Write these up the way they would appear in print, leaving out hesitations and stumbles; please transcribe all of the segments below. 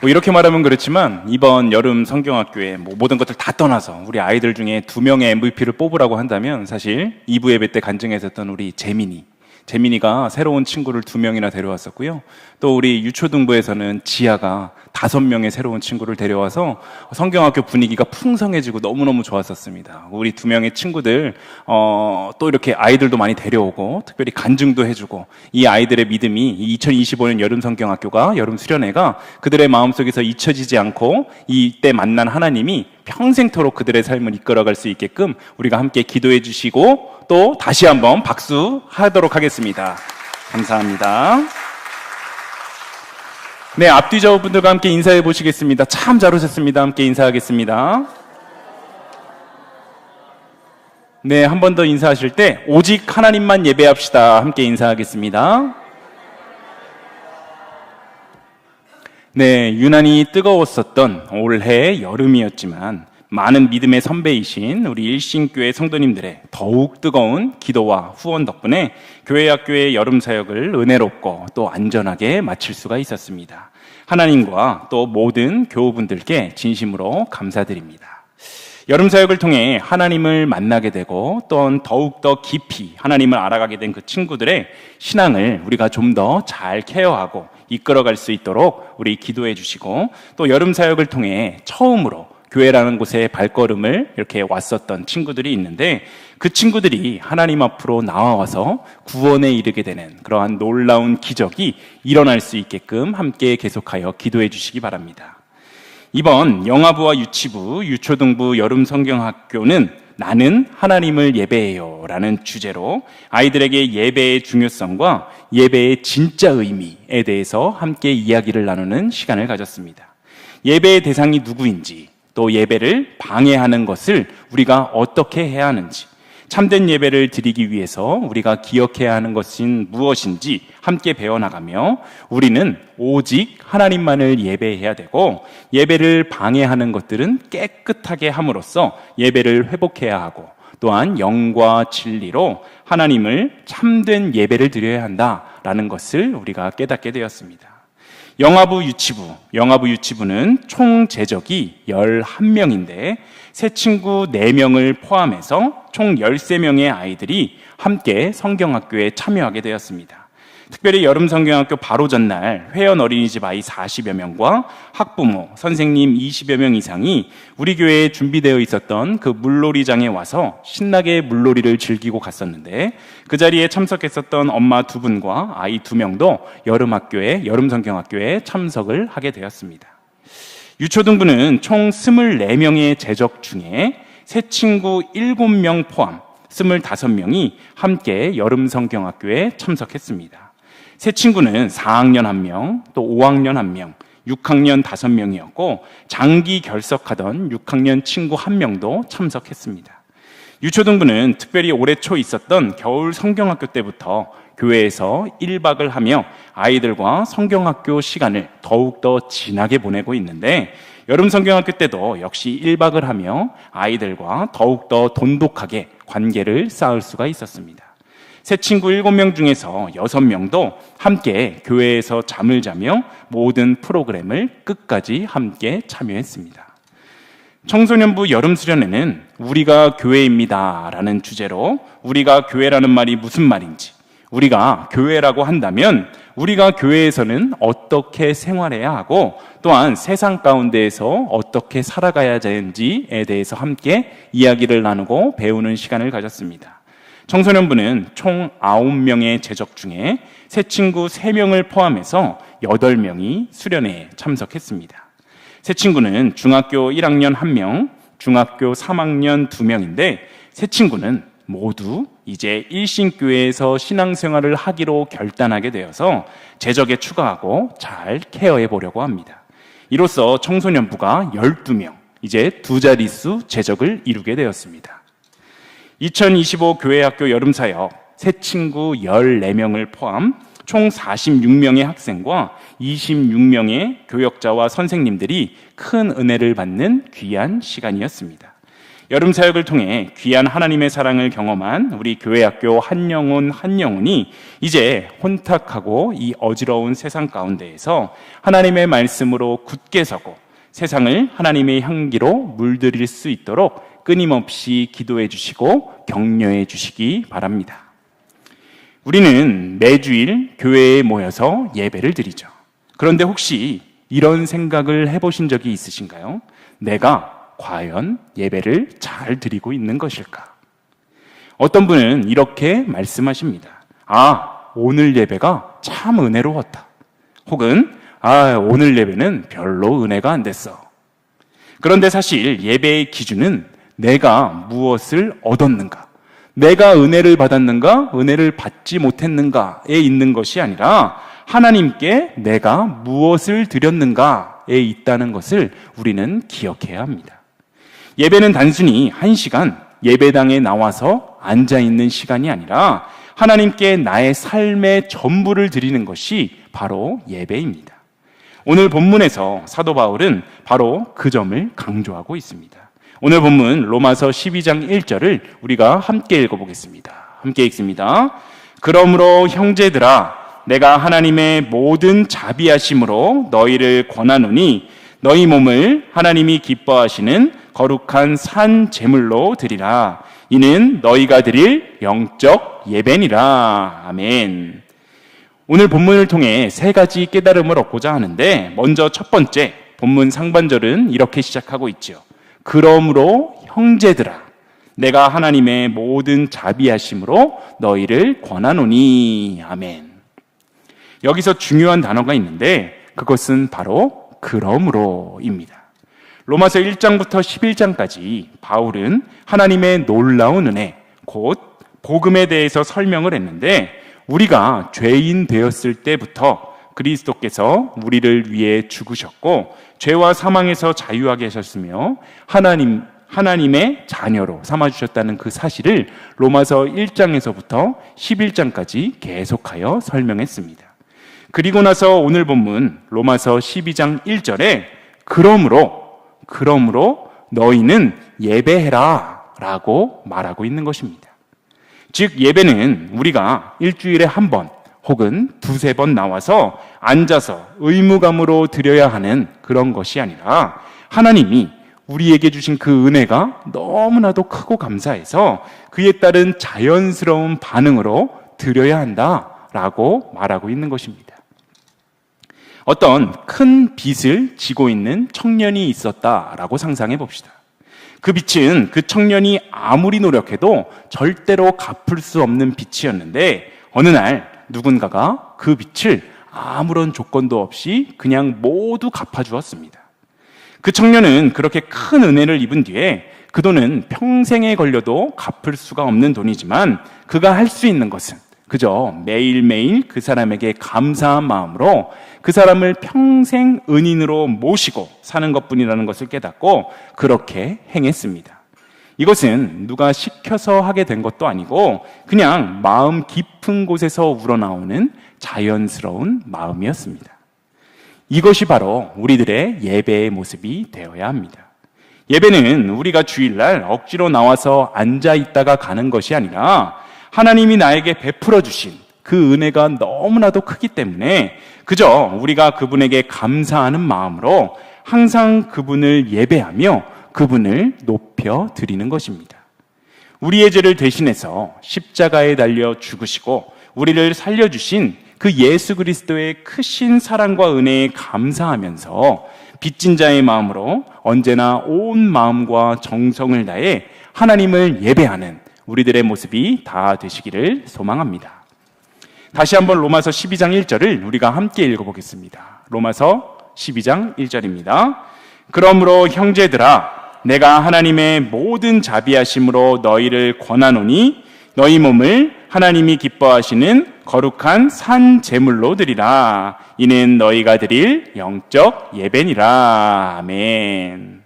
이렇게 말하면 그렇지만 이번 여름 성경학교에 모든 것들 다 떠나서 우리 아이들 중에 2명의 MVP를 뽑으라고 한다면 사실 2부 예배 때 간증했었던 우리 재민이가 새로운 친구를 2명이나 데려왔었고요. 또 우리 유초등부에서는 지아가 5명의 새로운 친구를 데려와서 성경학교 분위기가 풍성해지고 너무너무 좋았었습니다. 우리 2명의 친구들 또 이렇게 아이들도 많이 데려오고 특별히 간증도 해주고 이 아이들의 믿음이 2025년 여름 성경학교가 여름 수련회가 그들의 마음속에서 잊혀지지 않고 이때 만난 하나님이 평생토록 그들의 삶을 이끌어갈 수 있게끔 우리가 함께 기도해 주시고 또 다시 한번 박수하도록 하겠습니다. 감사합니다. 네, 앞뒤 좌우분들과 함께 인사해 보시겠습니다. 참 잘 오셨습니다. 함께 인사하겠습니다. 네, 한 번 더 인사하실 때 오직 하나님만 예배합시다. 함께 인사하겠습니다. 네, 유난히 뜨거웠었던 올해 여름이었지만 많은 믿음의 선배이신 우리 일신교회 성도님들의 더욱 뜨거운 기도와 후원 덕분에 교회학교의 여름 사역을 은혜롭고 또 안전하게 마칠 수가 있었습니다. 하나님과 또 모든 교우분들께 진심으로 감사드립니다. 여름 사역을 통해 하나님을 만나게 되고 또 더욱더 깊이 하나님을 알아가게 된 그 친구들의 신앙을 우리가 좀 더 잘 케어하고 이끌어갈 수 있도록 우리 기도해 주시고 또 여름 사역을 통해 처음으로 교회라는 곳에 발걸음을 이렇게 왔었던 친구들이 있는데 그 친구들이 하나님 앞으로 나와서 구원에 이르게 되는 그러한 놀라운 기적이 일어날 수 있게끔 함께 계속하여 기도해 주시기 바랍니다. 이번 영아부와 유치부, 유초등부 여름 성경학교는 나는 하나님을 예배해요 라는 주제로 아이들에게 예배의 중요성과 예배의 진짜 의미에 대해서 함께 이야기를 나누는 시간을 가졌습니다. 예배의 대상이 누구인지 또 예배를 방해하는 것을 우리가 어떻게 해야 하는지 참된 예배를 드리기 위해서 우리가 기억해야 하는 것은 무엇인지 함께 배워나가며 우리는 오직 하나님만을 예배해야 되고 예배를 방해하는 것들은 깨끗하게 함으로써 예배를 회복해야 하고 또한 영과 진리로 하나님을 참된 예배를 드려야 한다라는 것을 우리가 깨닫게 되었습니다. 영아부 유치부는 총 제적이 11명인데 새 친구 4명을 포함해서 총 13명의 아이들이 함께 성경학교에 참여하게 되었습니다. 특별히 여름 성경학교 바로 전날 회원 어린이집 아이 40여 명과 학부모, 선생님 20여 명 이상이 우리 교회에 준비되어 있었던 그 물놀이장에 와서 신나게 물놀이를 즐기고 갔었는데 그 자리에 참석했었던 엄마 2분과 아이 2명도 여름 성경학교에 참석을 하게 되었습니다. 유초등부는 총 24명의 제적 중에 새 친구 7명 포함 25명이 함께 여름 성경학교에 참석했습니다. 새 친구는 4학년 1명, 또 5학년 1명, 6학년 5명이었고 장기 결석하던 6학년 친구 1명도 참석했습니다. 유초등부는 특별히 올해 초 있었던 겨울 성경학교 때부터 교회에서 1박을 하며 아이들과 성경학교 시간을 더욱더 진하게 보내고 있는데 여름 성경학교 때도 역시 1박을 하며 아이들과 더욱더 돈독하게 관계를 쌓을 수가 있었습니다. 새 친구 7명 중에서 6명도 함께 교회에서 잠을 자며 모든 프로그램을 끝까지 함께 참여했습니다. 청소년부 여름 수련회는 우리가 교회입니다 라는 주제로 우리가 교회라는 말이 무슨 말인지 우리가 교회라고 한다면 우리가 교회에서는 어떻게 생활해야 하고 또한 세상 가운데에서 어떻게 살아가야 하는지에 대해서 함께 이야기를 나누고 배우는 시간을 가졌습니다. 청소년부는 총 9명의 제적 중에 새 친구 3명을 포함해서 8명이 수련회에 참석했습니다. 새 친구는 중학교 1학년 1명, 중학교 3학년 2명인데 새 친구는 모두 이제 일신교회에서 신앙생활을 하기로 결단하게 되어서 제적에 추가하고 잘 케어해 보려고 합니다. 이로써 청소년부가 12명, 이제 2자릿수 제적을 이루게 되었습니다. 2025 교회학교 여름사역 새 친구 14명을 포함 총 46명의 학생과 26명의 교역자와 선생님들이 큰 은혜를 받는 귀한 시간이었습니다. 여름 사역을 통해 귀한 하나님의 사랑을 경험한 우리 교회학교 한영훈이 이제 혼탁하고 이 어지러운 세상 가운데에서 하나님의 말씀으로 굳게 서고 세상을 하나님의 향기로 물들일 수 있도록 끊임없이 기도해 주시고 격려해 주시기 바랍니다. 우리는 매주일 교회에 모여서 예배를 드리죠. 그런데 혹시 이런 생각을 해보신 적이 있으신가요? 내가 과연 예배를 잘 드리고 있는 것일까? 어떤 분은 이렇게 말씀하십니다. 오늘 예배가 참 은혜로웠다. 혹은 오늘 예배는 별로 은혜가 안 됐어. 그런데 사실 예배의 기준은 내가 무엇을 얻었는가, 내가 은혜를 받았는가, 은혜를 받지 못했는가에 있는 것이 아니라 하나님께 내가 무엇을 드렸는가에 있다는 것을 우리는 기억해야 합니다. 예배는 단순히 1시간 예배당에 나와서 앉아있는 시간이 아니라 하나님께 나의 삶의 전부를 드리는 것이 바로 예배입니다. 오늘 본문에서 사도 바울은 바로 그 점을 강조하고 있습니다. 오늘 본문 로마서 12장 1절을 우리가 함께 읽어보겠습니다. 함께 읽습니다. 그러므로 형제들아, 내가 하나님의 모든 자비하심으로 너희를 권하노니 너희 몸을 하나님이 기뻐하시는 거룩한 산 제물로 드리라. 이는 너희가 드릴 영적 예배니라. 아멘. 오늘 본문을 통해 3가지 깨달음을 얻고자 하는데, 먼저 첫 번째 본문 상반절은 이렇게 시작하고 있죠. 그러므로 형제들아, 내가 하나님의 모든 자비하심으로 너희를 권하노니. 아멘. 여기서 중요한 단어가 있는데 그것은 바로 그러므로입니다. 로마서 1장부터 11장까지 바울은 하나님의 놀라운 은혜, 곧 복음에 대해서 설명을 했는데, 우리가 죄인 되었을 때부터 그리스도께서 우리를 위해 죽으셨고 죄와 사망에서 자유하게 하셨으며 하나님의 자녀로 삼아주셨다는 그 사실을 로마서 1장에서부터 11장까지 계속하여 설명했습니다. 그리고 나서 오늘 본문 로마서 12장 1절에 그러므로 너희는 예배해라 라고 말하고 있는 것입니다. 즉 예배는 우리가 일주일에 한 번 혹은 2-3번 나와서 앉아서 의무감으로 드려야 하는 그런 것이 아니라 하나님이 우리에게 주신 그 은혜가 너무나도 크고 감사해서 그에 따른 자연스러운 반응으로 드려야 한다라고 말하고 있는 것입니다. 어떤 큰 빚을 지고 있는 청년이 있었다라고 상상해 봅시다. 그 빚은 그 청년이 아무리 노력해도 절대로 갚을 수 없는 빚이었는데 어느 날 누군가가 그 빚을 아무런 조건도 없이 그냥 모두 갚아주었습니다. 그 청년은 그렇게 큰 은혜를 입은 뒤에 그 돈은 평생에 걸려도 갚을 수가 없는 돈이지만 그가 할 수 있는 것은 그저 매일매일 그 사람에게 감사한 마음으로 그 사람을 평생 은인으로 모시고 사는 것뿐이라는 것을 깨닫고 그렇게 행했습니다. 이것은 누가 시켜서 하게 된 것도 아니고 그냥 마음 깊은 곳에서 우러나오는 자연스러운 마음이었습니다. 이것이 바로 우리들의 예배의 모습이 되어야 합니다. 예배는 우리가 주일날 억지로 나와서 앉아 있다가 가는 것이 아니라 하나님이 나에게 베풀어 주신 그 은혜가 너무나도 크기 때문에 그저 우리가 그분에게 감사하는 마음으로 항상 그분을 예배하며 그분을 높여 드리는 것입니다. 우리의 죄를 대신해서 십자가에 달려 죽으시고 우리를 살려주신 그 예수 그리스도의 크신 사랑과 은혜에 감사하면서 빚진 자의 마음으로 언제나 온 마음과 정성을 다해 하나님을 예배하는 우리들의 모습이 다 되시기를 소망합니다. 다시 한번 로마서 12장 1절을 우리가 함께 읽어보겠습니다. 로마서 12장 1절입니다. 그러므로 형제들아, 내가 하나님의 모든 자비하심으로 너희를 권하노니 너희 몸을 하나님이 기뻐하시는 거룩한 산 제물로 드리라. 이는 너희가 드릴 영적 예배니라. 아멘.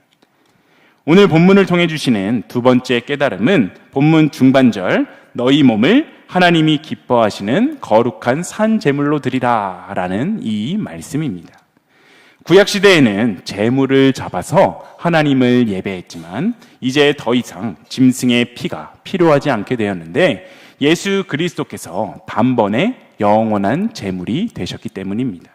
오늘 본문을 통해 주시는 두 번째 깨달음은 본문 중반절 너희 몸을 하나님이 기뻐하시는 거룩한 산 제물로 드리라 라는 이 말씀입니다. 구약시대에는 제물을 잡아서 하나님을 예배했지만 이제 더 이상 짐승의 피가 필요하지 않게 되었는데 예수 그리스도께서 단번에 영원한 제물이 되셨기 때문입니다.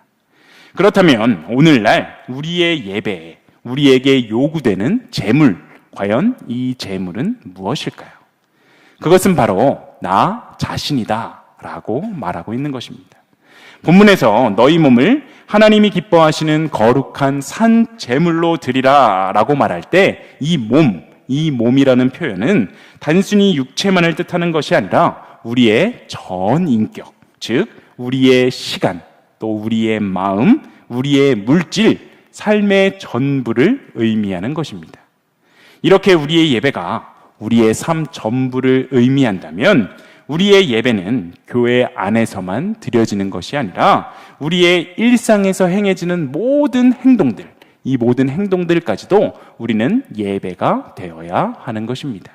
그렇다면 오늘날 우리의 예배에 우리에게 요구되는 제물, 과연 이 제물은 무엇일까요? 그것은 바로 나 자신이다 라고 말하고 있는 것입니다. 본문에서 너희 몸을 하나님이 기뻐하시는 거룩한 산 제물로 드리라 라고 말할 때 이 몸이라는 표현은 단순히 육체만을 뜻하는 것이 아니라 우리의 전 인격, 즉 우리의 시간, 또 우리의 마음, 우리의 물질, 삶의 전부를 의미하는 것입니다. 이렇게 우리의 예배가 우리의 삶 전부를 의미한다면 우리의 예배는 교회 안에서만 드려지는 것이 아니라 우리의 일상에서 행해지는 모든 행동들, 이 모든 행동들까지도 우리는 예배가 되어야 하는 것입니다.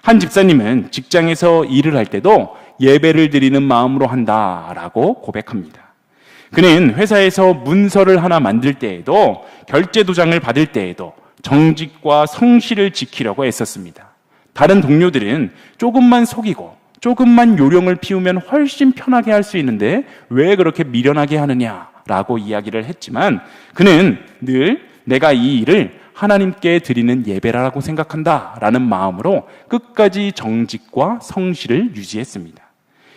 한 집사님은 직장에서 일을 할 때도 예배를 드리는 마음으로 한다라고 고백합니다. 그는 회사에서 문서를 하나 만들 때에도 결제 도장을 받을 때에도 정직과 성실을 지키려고 애썼습니다. 다른 동료들은 조금만 속이고 조금만 요령을 피우면 훨씬 편하게 할 수 있는데 왜 그렇게 미련하게 하느냐라고 이야기를 했지만 그는 늘 내가 이 일을 하나님께 드리는 예배라고 생각한다라는 마음으로 끝까지 정직과 성실을 유지했습니다.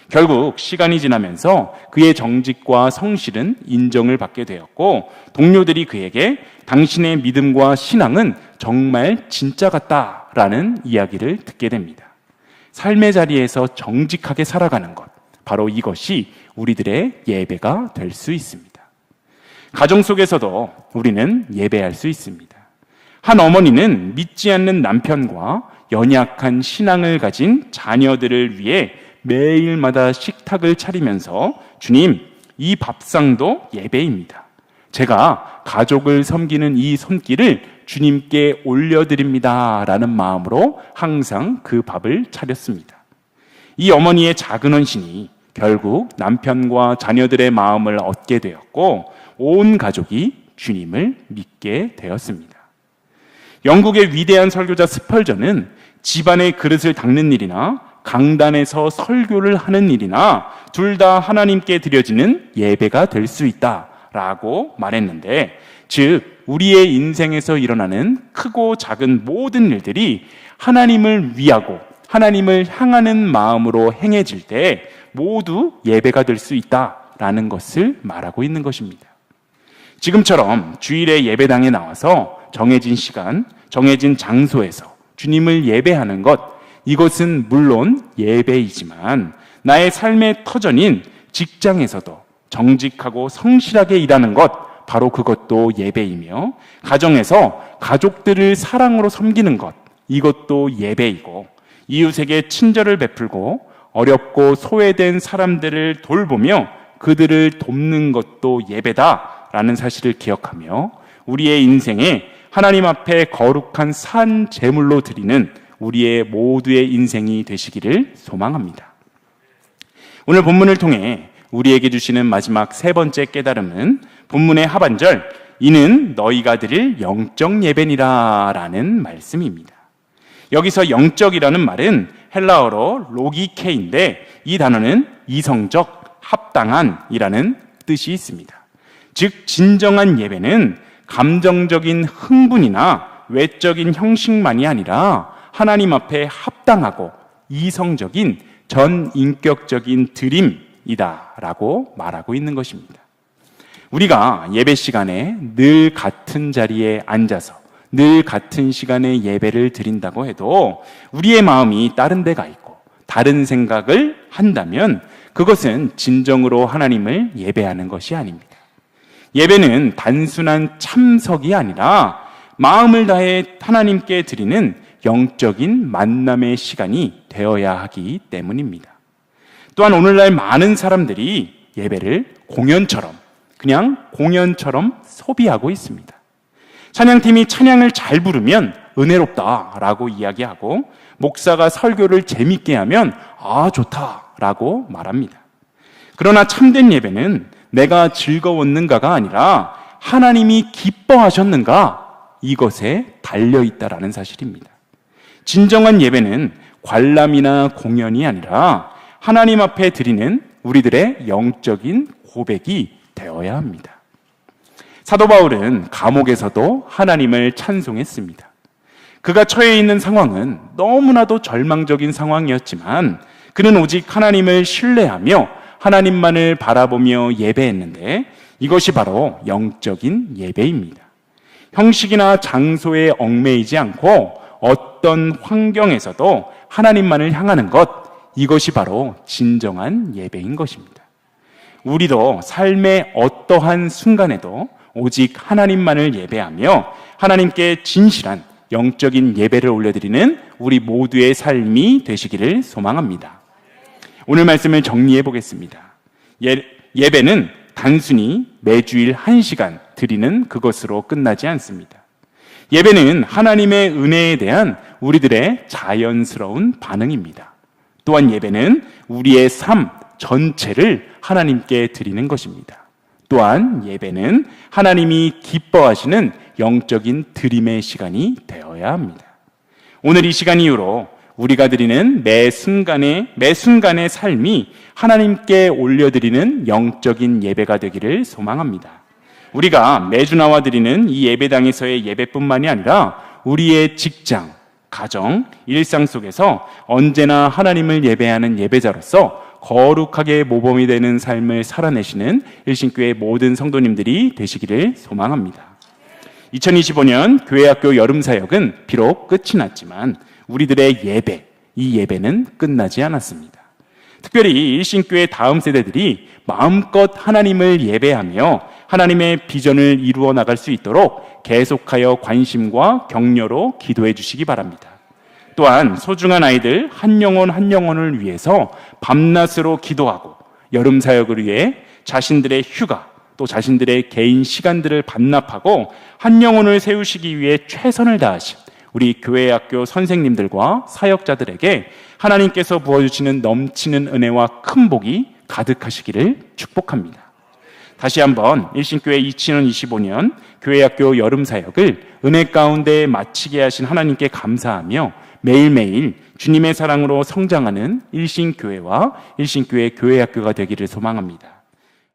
결국 시간이 지나면서 그의 정직과 성실은 인정을 받게 되었고 동료들이 그에게 당신의 믿음과 신앙은 정말 진짜 같다라는 이야기를 듣게 됩니다. 삶의 자리에서 정직하게 살아가는 것, 바로 이것이 우리들의 예배가 될 수 있습니다. 가정 속에서도 우리는 예배할 수 있습니다. 한 어머니는 믿지 않는 남편과 연약한 신앙을 가진 자녀들을 위해 매일마다 식탁을 차리면서 주님, 이 밥상도 예배입니다. 제가 가족을 섬기는 이 손길을 주님께 올려드립니다 라는 마음으로 항상 그 밥을 차렸습니다. 이 어머니의 작은 헌신이 결국 남편과 자녀들의 마음을 얻게 되었고 온 가족이 주님을 믿게 되었습니다. 영국의 위대한 설교자 스펄전은 집안의 그릇을 닦는 일이나 강단에서 설교를 하는 일이나 둘 다 하나님께 드려지는 예배가 될 수 있다라고 말했는데, 즉 우리의 인생에서 일어나는 크고 작은 모든 일들이 하나님을 위하고 하나님을 향하는 마음으로 행해질 때 모두 예배가 될 수 있다라는 것을 말하고 있는 것입니다. 지금처럼 주일에 예배당에 나와서 정해진 시간, 정해진 장소에서 주님을 예배하는 것, 이것은 물론 예배이지만 나의 삶의 터전인 직장에서도 정직하고 성실하게 일하는 것, 바로 그것도 예배이며 가정에서 가족들을 사랑으로 섬기는 것, 이것도 예배이고 이웃에게 친절을 베풀고 어렵고 소외된 사람들을 돌보며 그들을 돕는 것도 예배다라는 사실을 기억하며 우리의 인생에 하나님 앞에 거룩한 산 제물로 드리는 우리의 모두의 인생이 되시기를 소망합니다. 오늘 본문을 통해 우리에게 주시는 마지막 세 번째 깨달음은 본문의 하반절, 이는 너희가 드릴 영적 예배니라 라는 말씀입니다. 여기서 영적이라는 말은 헬라어로 로기케인데 이 단어는 이성적, 합당한이라는 뜻이 있습니다. 즉 진정한 예배는 감정적인 흥분이나 외적인 형식만이 아니라 하나님 앞에 합당하고 이성적인 전인격적인 드림이다라고 말하고 있는 것입니다. 우리가 예배 시간에 늘 같은 자리에 앉아서 늘 같은 시간에 예배를 드린다고 해도 우리의 마음이 다른 데가 있고 다른 생각을 한다면 그것은 진정으로 하나님을 예배하는 것이 아닙니다. 예배는 단순한 참석이 아니라 마음을 다해 하나님께 드리는 영적인 만남의 시간이 되어야 하기 때문입니다. 또한 오늘날 많은 사람들이 예배를 공연처럼, 그냥 공연처럼 소비하고 있습니다. 찬양팀이 찬양을 잘 부르면 은혜롭다라고 이야기하고 목사가 설교를 재밌게 하면 좋다라고 말합니다. 그러나 참된 예배는 내가 즐거웠는가가 아니라 하나님이 기뻐하셨는가? 이것에 달려있다라는 사실입니다. 진정한 예배는 관람이나 공연이 아니라 하나님 앞에 드리는 우리들의 영적인 고백이 되어야 합니다. 사도 바울은 감옥에서도 하나님을 찬송했습니다. 그가 처해 있는 상황은 너무나도 절망적인 상황이었지만 그는 오직 하나님을 신뢰하며 하나님만을 바라보며 예배했는데 이것이 바로 영적인 예배입니다. 형식이나 장소에 얽매이지 않고 어떤 환경에서도 하나님만을 향하는 것, 이것이 바로 진정한 예배인 것입니다. 우리도 삶의 어떠한 순간에도 오직 하나님만을 예배하며 하나님께 진실한 영적인 예배를 올려드리는 우리 모두의 삶이 되시기를 소망합니다. 오늘 말씀을 정리해 보겠습니다. 예배는 단순히 매주일 1시간 드리는 그것으로 끝나지 않습니다. 예배는 하나님의 은혜에 대한 우리들의 자연스러운 반응입니다. 또한 예배는 우리의 삶 전체를 하나님께 드리는 것입니다. 또한 예배는 하나님이 기뻐하시는 영적인 드림의 시간이 되어야 합니다. 오늘 이 시간 이후로 우리가 드리는 매 순간의 삶이 하나님께 올려드리는 영적인 예배가 되기를 소망합니다. 우리가 매주 나와 드리는 이 예배당에서의 예배뿐만이 아니라 우리의 직장, 가정, 일상 속에서 언제나 하나님을 예배하는 예배자로서 거룩하게 모범이 되는 삶을 살아내시는 일신교회 모든 성도님들이 되시기를 소망합니다. 2025년 교회학교 여름사역은 비록 끝이 났지만 우리들의 예배, 이 예배는 끝나지 않았습니다. 특별히 일신교회 다음 세대들이 마음껏 하나님을 예배하며 하나님의 비전을 이루어 나갈 수 있도록 계속하여 관심과 격려로 기도해 주시기 바랍니다. 또한 소중한 아이들 한 영혼을 위해서 밤낮으로 기도하고 여름 사역을 위해 자신들의 휴가 또 자신들의 개인 시간들을 반납하고 한 영혼을 세우시기 위해 최선을 다하신 우리 교회학교 선생님들과 사역자들에게 하나님께서 부어주시는 넘치는 은혜와 큰 복이 가득하시기를 축복합니다. 다시 한번 일신교회 2025년 교회학교 여름사역을 은혜 가운데 마치게 하신 하나님께 감사하며 매일매일 주님의 사랑으로 성장하는 일신교회와 일신교회 교회학교가 되기를 소망합니다.